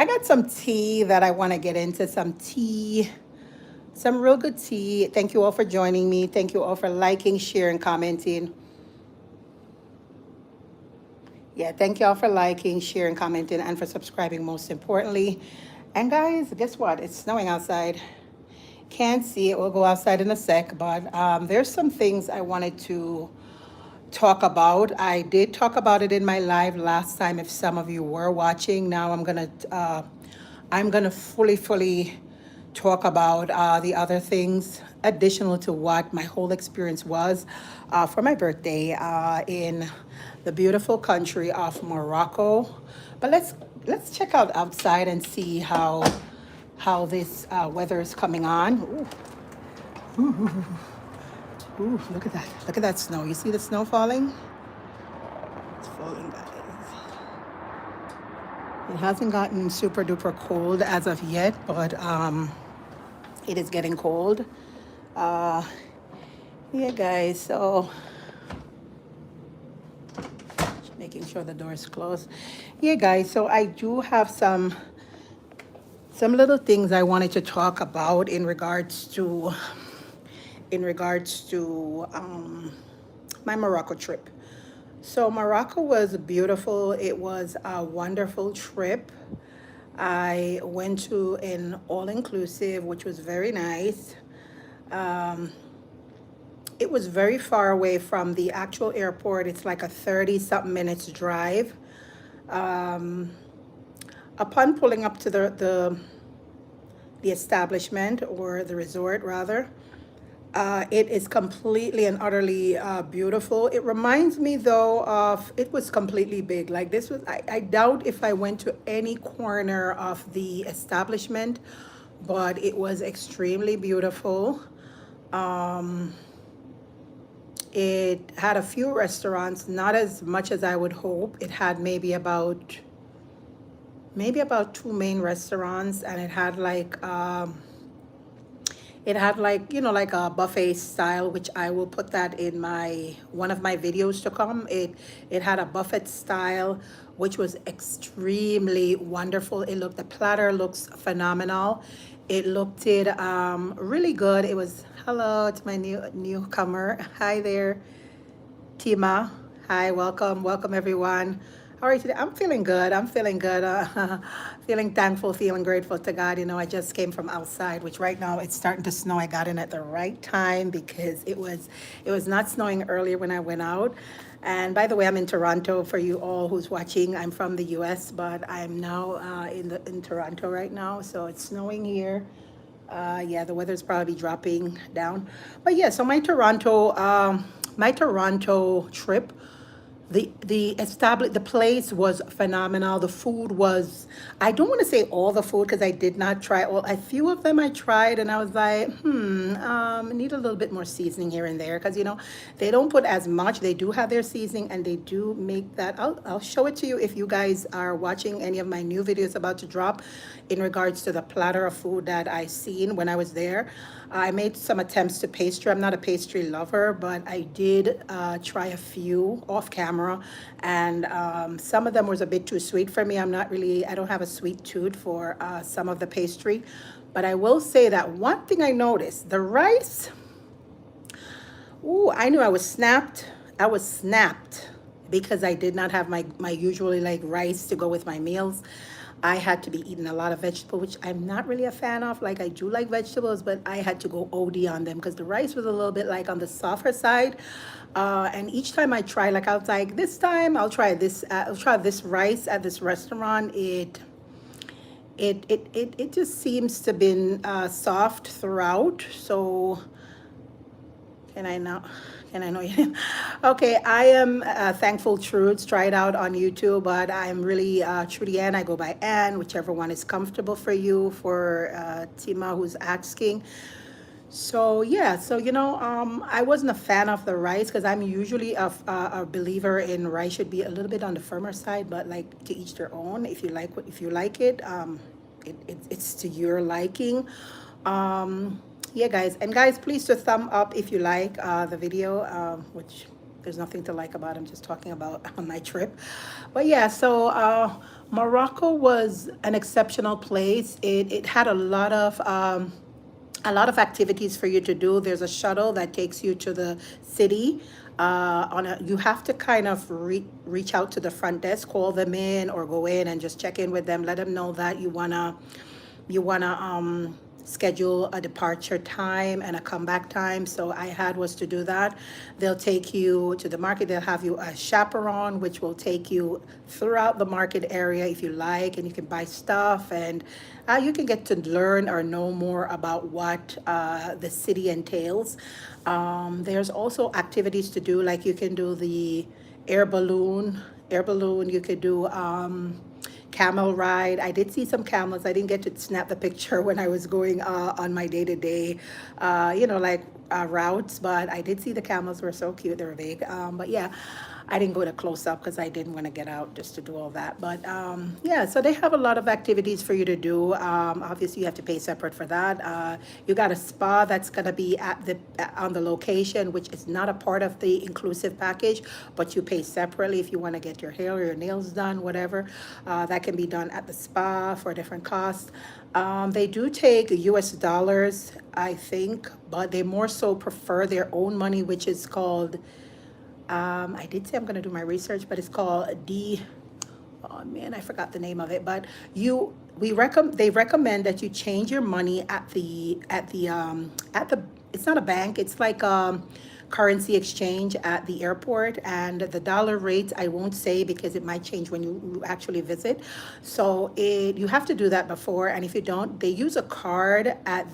I got some tea that I want to get into. Some tea, some real good tea. Thank you all for joining me. Thank you all for liking, sharing, commenting. Yeah, thank you all for liking, sharing, commenting, and for subscribing, most importantly. And guys, guess what? It's snowing outside. Can't see it. We'll go outside in a sec. But there's some things I wanted to talk about. I did talk about it in my live last time. If some of you were watching, now I'm gonna fully talk about the other things additional to what my whole experience was for my birthday in the beautiful country of Morocco. But let's check out outside and see how this weather is coming on. Ooh, look at that! Look at that snow. You see the snow falling? It's falling, guys. It hasn't gotten super duper cold as of yet, but it is getting cold. Uh, yeah, guys. So making sure the door is closed. Yeah, guys. So I do have some little things I wanted to talk about in regards to my Morocco trip. So Morocco was beautiful. It was a wonderful trip. I went to an all-inclusive, which was very nice. Um, it was very far away from the actual airport. It's like a 30-something minutes drive. Um, upon pulling up to the establishment or the resort rather, it is completely and utterly beautiful. It reminds me though of, it was completely big. Like this was, I doubt if I went to any corner of the establishment, but it was extremely beautiful. Um, it had a few restaurants, not as much as I would hope. It had maybe about two main restaurants, and it had like like a buffet style, which I will put that in my one of my videos to come. It had a buffet style, which was extremely wonderful. The platter looks phenomenal. It looked really good. It was, hello to my newcomer. Hi there, Tima. Hi, welcome everyone. How are you today? I'm feeling good. I'm feeling good. Feeling thankful, feeling grateful to God. I just came from outside, which right now it's starting to snow. I got in at the right time because it was not snowing earlier when I went out. And by the way, I'm in Toronto for you all who's watching. I'm from the US, but I'm now in Toronto right now. So it's snowing here. Yeah, the weather's probably dropping down. But yeah, so my Toronto trip, the place was phenomenal. The food was, I don't want to say all the food because I did not try all. A few of them I tried and I was like, need a little bit more seasoning here and there because they don't put as much. They do have their seasoning and they do make that. I'll show it to you if you guys are watching any of my new videos about to drop in regards to the platter of food that I seen when I was there. I made some attempts to pastry. I'm not a pastry lover, but I did try a few off camera, and some of them was a bit too sweet for me. I don't have a sweet tooth for some of the pastry, but I will say that one thing I noticed, the rice. Ooh, I knew I was snapped. I was snapped because I did not have my usually like rice to go with my meals. I had to be eating a lot of vegetable, which I'm not really a fan of. Like I do like vegetables, but I had to go OD on them because the rice was a little bit like on the softer side. And each time I tried, like I was like, this time I'll try this. I'll try this rice at this restaurant. It just seems to been soft throughout. So can I now? Can I know your name? Okay, I am thankful Trudz. Try it out on YouTube, but I'm really Trudy Ann. I go by Ann, whichever one is comfortable for you. For Tima, who's asking. So yeah, so I wasn't a fan of the rice because I'm usually a believer in rice should be a little bit on the firmer side, but like to each their own. If you like it, it's to your liking. Yeah, guys, and guys, please just thumb up if you like the video, which there's nothing to like about it. I'm just talking about on my trip. But yeah, so Morocco was an exceptional place. It had a lot of activities for you to do. There's a shuttle that takes you to the city. You have to kind of reach out to the front desk, call them in, or go in and just check in with them. Let them know that you wanna schedule a departure time and a comeback time. So I had was to do that. They'll take you to the market. They'll have you a chaperone, which will take you throughout the market area if you like, and you can buy stuff, and you can get to learn or know more about what the city entails. There's also activities to do, like you can do the air balloon. Air balloon. You could do camel ride. I did see some camels. I didn't get to snap the picture when I was going on my day-to-day, like routes, but I did see the camels. Were so cute. They were big. But yeah, I didn't go to close up because I didn't want to get out just to do all that. But yeah, so they have a lot of activities for you to do. Obviously, you have to pay separate for that. You got a spa that's gonna be on the location, which is not a part of the inclusive package, but you pay separately if you want to get your hair or your nails done, whatever. That can be done at the spa for a different cost. They do take US dollars, I think, but they more so prefer their own money, which is called, I did say I'm going to do my research, but it's called oh man, I forgot the name of it. But they recommend that you change your money at the it's not a bank, it's like currency exchange at the airport, and the dollar rates I won't say because it might change when you actually visit. So you have to do that before, and if you don't, they use a card at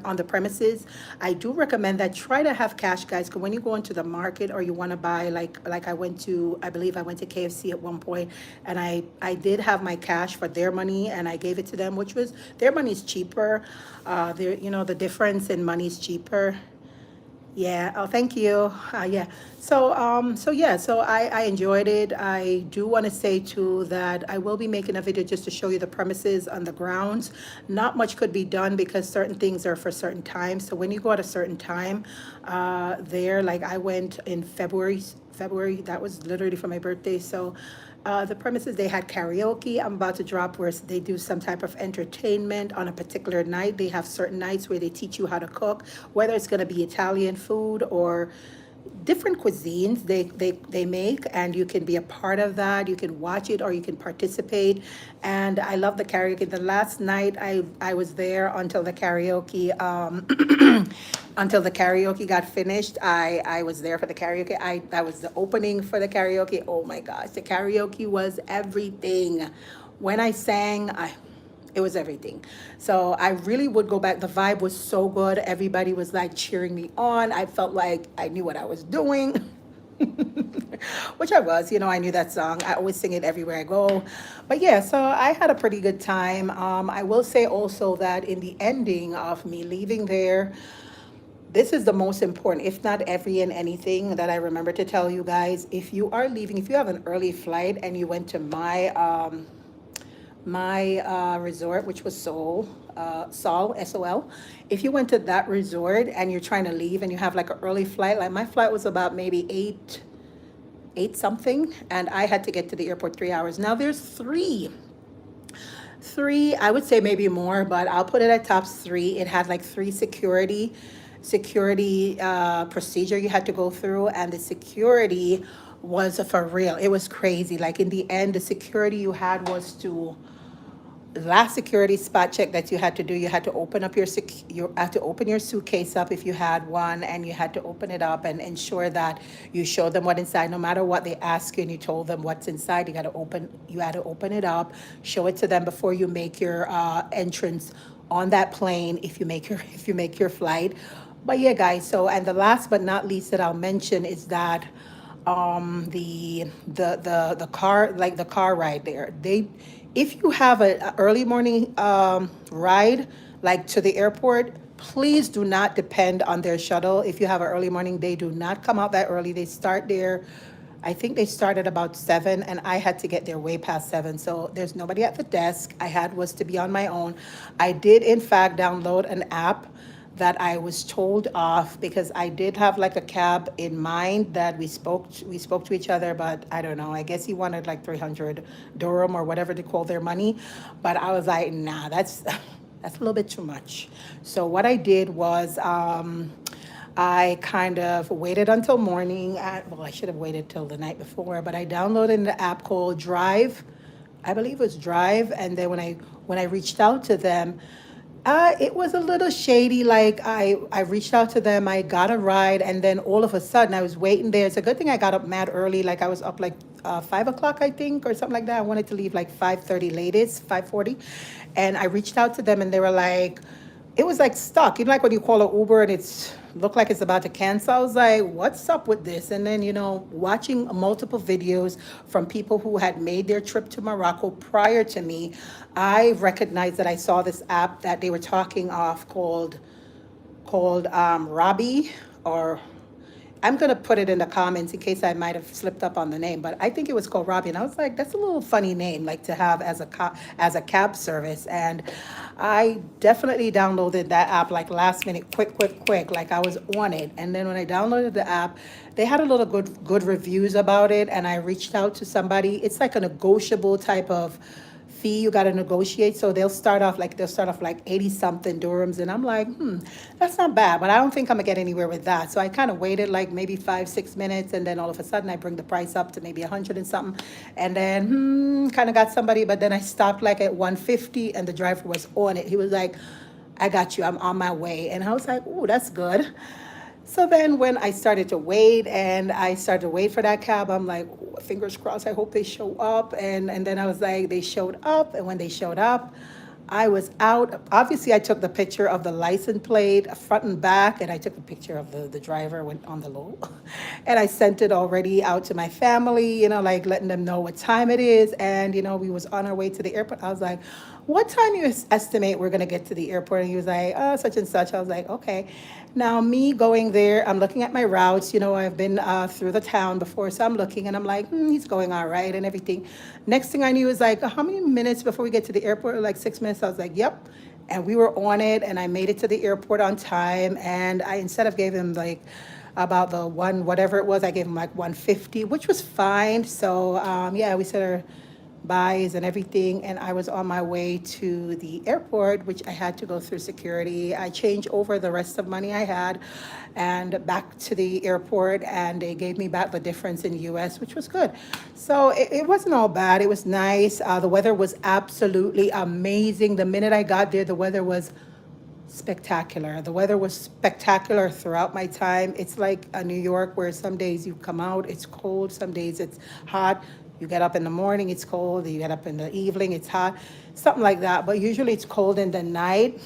on the premises. I do recommend that. Try to have cash, guys, because when you go into the market or you want to buy, like I believe I went to KFC at one point, and I did have my cash for their money, and I gave it to them, which was, their money is cheaper. The difference in money is cheaper. Yeah. Oh, thank you. Yeah. So I enjoyed it. I do want to say too that I will be making a video just to show you the premises on the grounds. Not much could be done because certain things are for certain times. So when you go at a certain time, like I went in February. That was literally for my birthday. So the premises, they had karaoke. I'm about to drop where they do some type of entertainment on a particular night. They have certain nights where they teach you how to cook, whether it's going to be Italian food or different cuisines they make, and you can be a part of that. You can watch it or you can participate. And I love the karaoke. The last night I was there until the karaoke until the karaoke got finished. I was there for the karaoke. That was the opening for the karaoke. Oh my gosh, the karaoke was everything. When I sang, it was everything. So I really would go back. The vibe was so good. Everybody was like cheering me on. I felt like I knew what I was doing. Which I was, I knew that song. I always sing it everywhere I go. But yeah, so I had a pretty good time. I will say also that in the ending of me leaving there, this is the most important, if not every and anything that I remember to tell you guys. If you are leaving, if you have an early flight and you went to my resort, which was Sol, SOL. If you went to that resort and you're trying to leave and you have like an early flight, like my flight was about maybe eight something, and I had to get to the airport 3 hours. Now there's three, I would say maybe more, but I'll put it at tops three. It had like three security procedure you had to go through, and the security was for real. It was crazy. Like in the end, the security you had was to last security spot check that you had to do. You had to open up you had to open your suitcase up if you had one, and you had to open it up and ensure that you showed them what inside. No matter what they ask you and you told them what's inside, you had to open it up, show it to them before you make your entrance on that plane if you make your flight. But yeah, guys, so, and the last but not least that I'll mention is that the car, like the car ride there, if you have a early morning ride like to the airport, please do not depend on their shuttle. If you have an early morning, they do not come out that early. They start there, I think they started about 7, and I had to get there way past 7. So there's nobody at the desk. Was to be on my own. I did in fact download an app that I was told off because I did have like a cab in mind that we spoke to each other, but I don't know. I guess he wanted like 300 Durham or whatever they call their money, but I was like, nah, that's that's a little bit too much. So what I did was I kind of waited until morning. Well, I should have waited till the night before, but I downloaded an app called Drive. I believe it was Drive, and then when I reached out to them, it was a little shady. Like I reached out to them, I got a ride, and then all of a sudden I was waiting there. It's a good thing I got up mad early. Like I was up like 5 o'clock, I think, or something like that. I wanted to leave like 5:30 latest, 5:40, and I reached out to them, and they were like, it was like stuck. You know, like when you call an Uber and it's looked like it's about to cancel. I was like, what's up with this? And then, watching multiple videos from people who had made their trip to Morocco prior to me, I recognized that I saw this app that they were talking of called Robbie, or I'm gonna put it in the comments in case I might have slipped up on the name, but I think it was called Robbie, and I was like, that's a little funny name, like to have as as a cab service. And I definitely downloaded that app like last minute, quick, quick, quick, like I was on it. And then when I downloaded the app, they had a little good reviews about it, and I reached out to somebody. It's like a negotiable type of fee you got to negotiate. So they'll start off like 80 something dirhams, and I'm like, that's not bad, but I don't think I'm gonna get anywhere with that. So I kind of waited like maybe 5 6 minutes, and then all of a sudden I bring the price up to maybe 100 and something, and then kind of got somebody, but then I stopped like at 150, and the driver was on it. He was like, I got you, I'm on my way. And I was like, oh, that's good. So then when I started to wait and I started to wait for that cab, I'm like, "Ooh, fingers crossed, I hope they show up." And then I was like, they showed up. And when they showed up, I was out. Obviously, I took the picture of the license plate, front and back, and I took a picture of the driver went on the low. And I sent it already out to my family, like letting them know what time it is. And, we was on our way to the airport. I was like, what time you estimate we're going to get to the airport? And he was like, such and such. I was like, okay. Now, me going there, I'm looking at my routes. I've been through the town before, so I'm looking and I'm like, he's going all right and everything. Next thing I knew is like, how many minutes before we get to the airport? Like 6 minutes. I was like, yep. And we were on it, and I made it to the airport on time. And I, instead of gave him like about the one, whatever it was, I gave him like 150, which was fine. So, yeah, we said our buys and everything, and I was on my way to the airport, which I had to go through security. I changed over the rest of money I had and back to the airport, and they gave me back the difference in US, which was good. So it wasn't all bad. It was nice. The weather was absolutely amazing. The minute I got there, the weather was spectacular. The weather was spectacular throughout my time. It's like New York, where some days you come out, it's cold, some days it's hot. You get up in the morning, it's cold. You get up in the evening, it's hot, something like that. But usually it's cold in the night.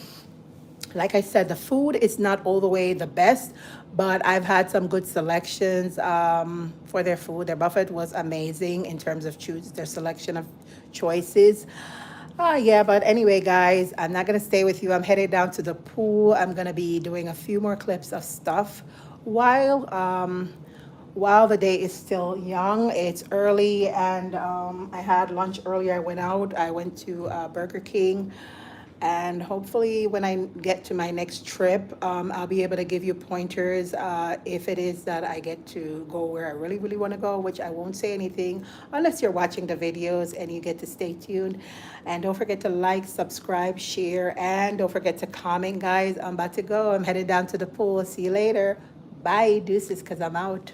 Like I said, the food is not all the way the best, but I've had some good selections for their food. Their buffet was amazing in terms of choose their selection of choices. Yeah, but anyway, guys, I'm not gonna stay with you. I'm headed down to the pool. I'm gonna be doing a few more clips of stuff while the day is still young. It's early, and I had lunch earlier. I went out. I went to Burger King, and hopefully when I get to my next trip, I'll be able to give you pointers if it is that I get to go where I really, really want to go, which I won't say anything unless you're watching the videos and you get to stay tuned. And don't forget to like, subscribe, share, and don't forget to comment, guys. I'm about to go. I'm headed down to the pool. See you later. Bye. Deuces, because I'm out.